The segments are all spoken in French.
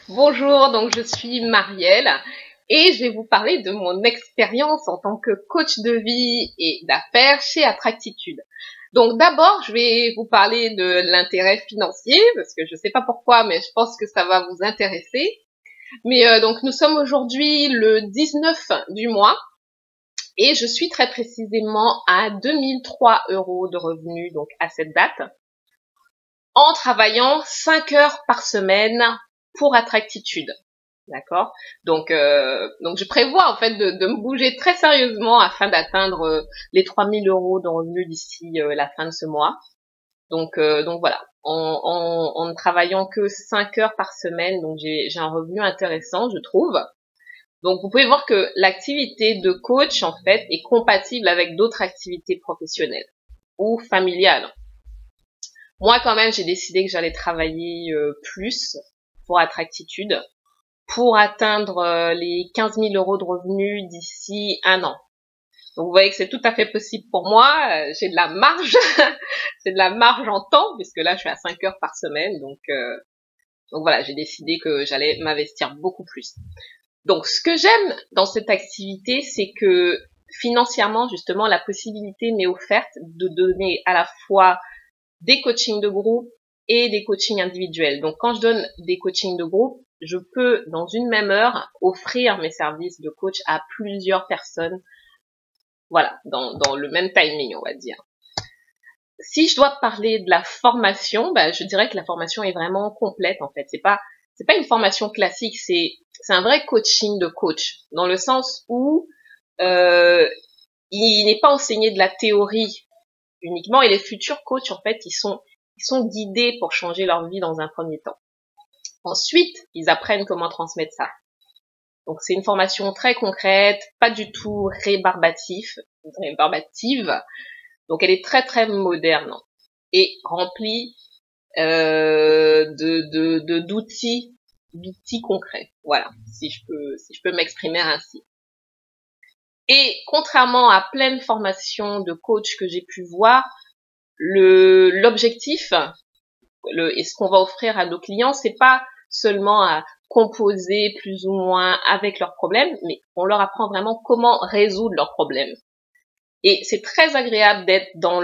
Bonjour, donc je suis Marielle et je vais vous parler de mon expérience en tant que coach de vie et d'affaires chez Attractitude. Donc d'abord, je vais vous parler de l'intérêt financier parce que je ne sais pas pourquoi, mais je pense que ça va vous intéresser. Mais donc nous sommes aujourd'hui le 19 du mois et je suis très précisément à 2003 € de revenus donc à cette date en travaillant 5 heures par semaine pour Attractitude. D'accord. Donc je prévois en fait de me bouger très sérieusement afin d'atteindre les 3000 € de revenus d'ici la fin de ce mois. Donc voilà, en ne travaillant que 5 heures par semaine, donc j'ai un revenu intéressant, je trouve. Donc vous pouvez voir que l'activité de coach en fait est compatible avec d'autres activités professionnelles ou familiales. Moi quand même, j'ai décidé que j'allais travailler plus pour Attractitude, pour atteindre les 15 000 € de revenus d'ici un an. Donc vous voyez que c'est tout à fait possible pour moi, j'ai de la marge, c'est de la marge en temps, puisque là je suis à 5 heures par semaine, donc voilà, j'ai décidé que j'allais m'investir beaucoup plus. Donc ce que j'aime dans cette activité, c'est que financièrement, justement, la possibilité m'est offerte de donner à la fois des coachings de groupe et des coachings individuels. Donc quand je donne des coachings de groupe, je peux, dans une même heure, offrir mes services de coach à plusieurs personnes. Voilà, dans le même timing, on va dire. Si je dois parler de la formation, je dirais que la formation est vraiment complète, en fait. C'est pas une formation classique, c'est un vrai coaching de coach, dans le sens où il n'est pas enseigné de la théorie uniquement, et les futurs coachs, en fait, ils sont guidés pour changer leur vie dans un premier temps. Ensuite, ils apprennent comment transmettre ça. Donc, c'est une formation très concrète, pas du tout rébarbative. Donc, elle est très, très moderne et remplie d'outils concrets. Voilà, si je peux m'exprimer ainsi. Et contrairement à plein de formations de coach que j'ai pu voir, l'objectif et ce qu'on va offrir à nos clients, c'est pas seulement à composer plus ou moins avec leurs problèmes, mais on leur apprend vraiment comment résoudre leurs problèmes. Et c'est très agréable d'être dans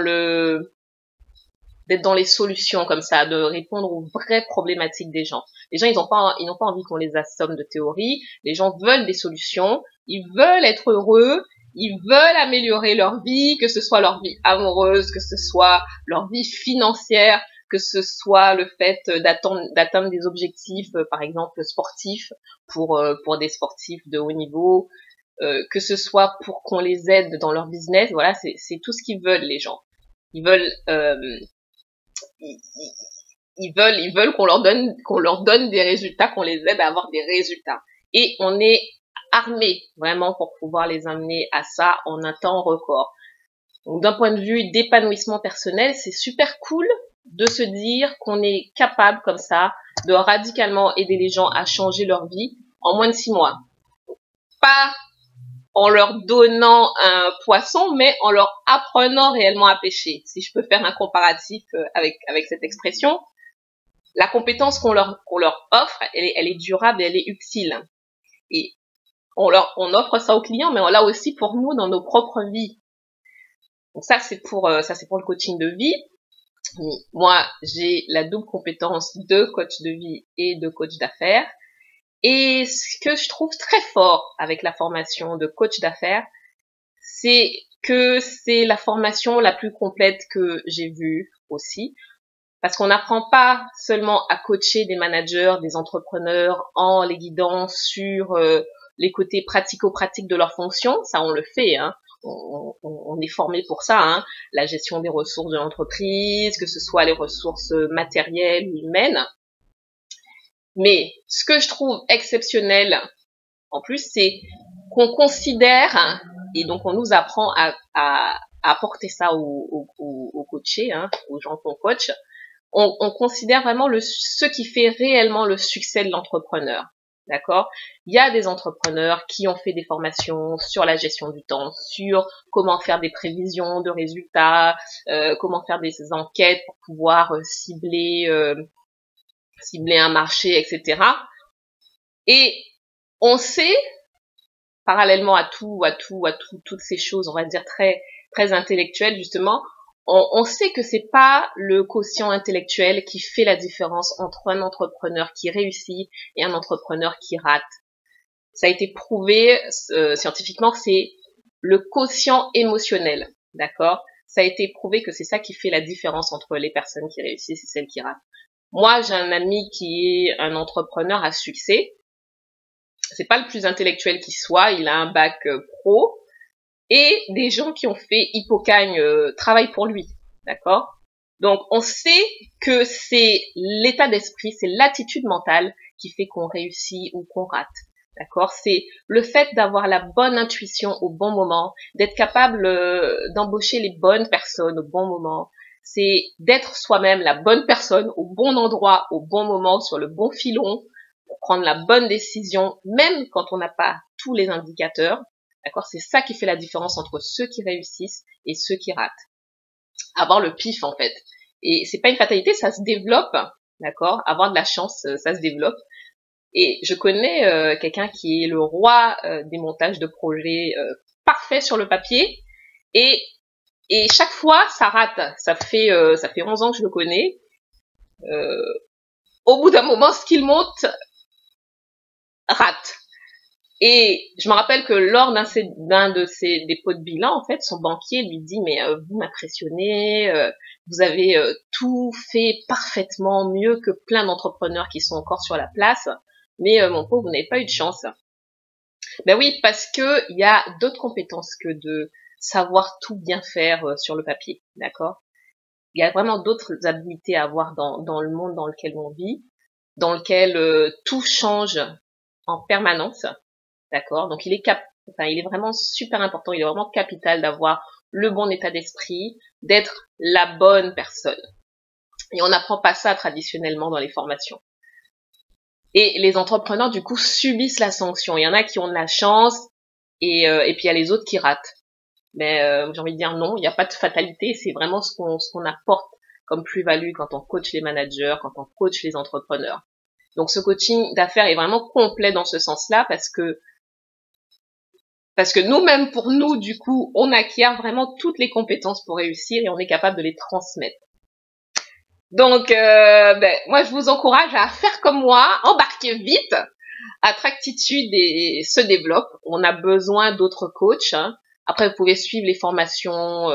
les solutions comme ça, de répondre aux vraies problématiques des gens. Les gens, ils n'ont pas envie qu'on les assomme de théorie. Les gens veulent des solutions. Ils veulent être heureux. Ils veulent améliorer leur vie, que ce soit leur vie amoureuse, que ce soit leur vie financière, que ce soit le fait d'atteindre des objectifs, par exemple sportifs, pour des sportifs de haut niveau, que ce soit pour qu'on les aide dans leur business. Voilà, c'est tout ce qu'ils veulent, les gens. Ils veulent ils veulent qu'on leur donne des résultats, qu'on les aide à avoir des résultats. Et on est armé vraiment pour pouvoir les amener à ça en un temps record. Donc d'un point de vue d'épanouissement personnel, c'est super cool de se dire qu'on est capable comme ça de radicalement aider les gens à changer leur vie en moins de 6 mois. Pas en leur donnant un poisson, mais en leur apprenant réellement à pêcher. Si je peux faire un comparatif avec cette expression, la compétence qu'on leur offre, elle est durable et elle est utile. Et on offre ça aux clients, mais on l'a aussi pour nous dans nos propres vies. Donc ça, c'est pour le coaching de vie. Moi, j'ai la double compétence de coach de vie et de coach d'affaires. Et ce que je trouve très fort avec la formation de coach d'affaires, c'est que c'est la formation la plus complète que j'ai vue aussi. Parce qu'on n'apprend pas seulement à coacher des managers, des entrepreneurs en les guidant sur les côtés pratico-pratiques de leur fonction. Ça, on le fait, hein. On est formé pour ça, hein. La gestion des ressources de l'entreprise, que ce soit les ressources matérielles ou humaines. Mais ce que je trouve exceptionnel, en plus, c'est qu'on considère, et donc on nous apprend à apporter ça aux coachés, hein, aux gens qu'on coach, on considère vraiment ce qui fait réellement le succès de l'entrepreneur. D'accord? Il y a des entrepreneurs qui ont fait des formations sur la gestion du temps, sur comment faire des prévisions de résultats, comment faire des enquêtes pour pouvoir cibler un marché, etc. Et on sait, parallèlement à toutes ces choses, on va dire très intellectuelles justement, on sait que c'est pas le quotient intellectuel qui fait la différence entre un entrepreneur qui réussit et un entrepreneur qui rate. Ça a été prouvé scientifiquement, c'est le quotient émotionnel, d'accord? Ça a été prouvé que c'est ça qui fait la différence entre les personnes qui réussissent et celles qui ratent. Moi, j'ai un ami qui est un entrepreneur à succès. C'est pas le plus intellectuel qui soit, il a un bac pro, et des gens qui ont fait Hippocagne travaillent pour lui, d'accord? Donc on sait que c'est l'état d'esprit, c'est l'attitude mentale qui fait qu'on réussit ou qu'on rate, d'accord? C'est le fait d'avoir la bonne intuition au bon moment, d'être capable d'embaucher les bonnes personnes au bon moment, c'est d'être soi-même la bonne personne au bon endroit, au bon moment, sur le bon filon, pour prendre la bonne décision, même quand on n'a pas tous les indicateurs. D'accord? C'est ça qui fait la différence entre ceux qui réussissent et ceux qui ratent. Avoir le pif, en fait. Et c'est pas une fatalité, ça se développe. D'accord? Avoir de la chance, ça se développe. Et je connais quelqu'un qui est le roi des montages de projets parfaits sur le papier. Et chaque fois, ça rate. Ça fait 11 ans que je le connais. Au bout d'un moment, ce qu'il monte rate. Et je me rappelle que lors d'un de ses dépôts de bilan, en fait, son banquier lui dit mais vous m'impressionnez, vous avez tout fait parfaitement mieux que plein d'entrepreneurs qui sont encore sur la place, mais mon pauvre, vous n'avez pas eu de chance. Ben oui, parce que il y a d'autres compétences que de savoir tout bien faire sur le papier, d'accord? Il y a vraiment d'autres habilités à avoir dans le monde dans lequel on vit, dans lequel tout change en permanence. D'accord? Donc il est vraiment super important, il est vraiment capital d'avoir le bon état d'esprit, d'être la bonne personne. Et on n'apprend pas ça traditionnellement dans les formations. Et les entrepreneurs, du coup, subissent la sanction. Il y en a qui ont de la chance, et puis il y a les autres qui ratent. Mais j'ai envie de dire non, il n'y a pas de fatalité, c'est vraiment ce qu'on apporte comme plus-value quand on coach les managers, quand on coach les entrepreneurs. Donc ce coaching d'affaires est vraiment complet dans ce sens-là parce que nous-mêmes, pour nous, du coup, on acquiert vraiment toutes les compétences pour réussir et on est capable de les transmettre. Donc, moi, je vous encourage à faire comme moi, embarquer vite. Attractitude se développe. On a besoin d'autres coachs. Hein. Après, vous pouvez suivre les formations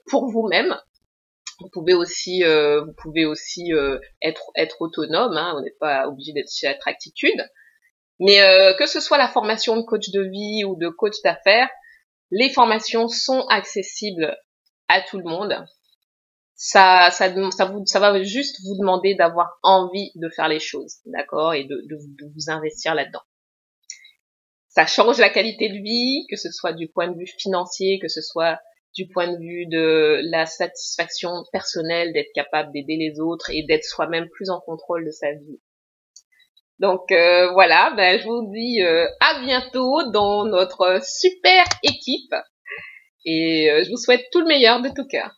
pour vous-même. Vous pouvez aussi être autonome. Hein. On n'est pas obligé d'être chez Attractitude. Mais que ce soit la formation de coach de vie ou de coach d'affaires, les formations sont accessibles à tout le monde. Ça va juste vous demander d'avoir envie de faire les choses, d'accord, et de vous investir là-dedans. Ça change la qualité de vie, que ce soit du point de vue financier, que ce soit du point de vue de la satisfaction personnelle, d'être capable d'aider les autres et d'être soi-même plus en contrôle de sa vie. Donc voilà, je vous dis à bientôt dans notre super équipe et je vous souhaite tout le meilleur de tout cœur.